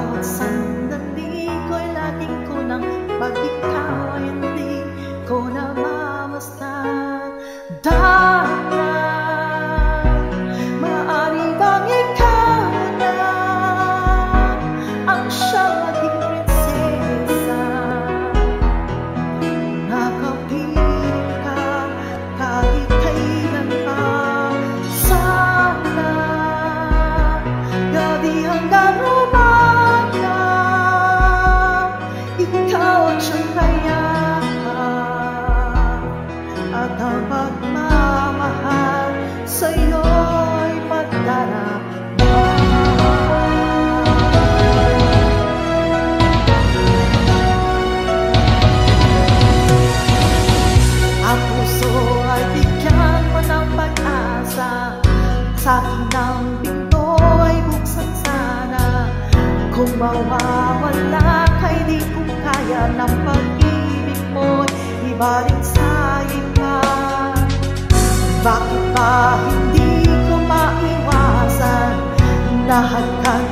bawat sandali ko'y laging kulang pag ikaw ay hindi ko namamasdan. Dapat maaari bang ikaw na ang siyang maging prinsesa? Nakapiling ka kahit kailan pa. Sana gabi hanggang umaga ikaw at siyang kayahan, at ang pagmamahal sa'yo'y magdarama. Ang puso ay bigyan mo ng pag-asa, sa akin ang pinto ay buksan sana. Kung mawawala ka'y di ko kaya ng pag-ibig mo'y ibaling sa iba. Bakit ba hindi ko maiwasan na hanggang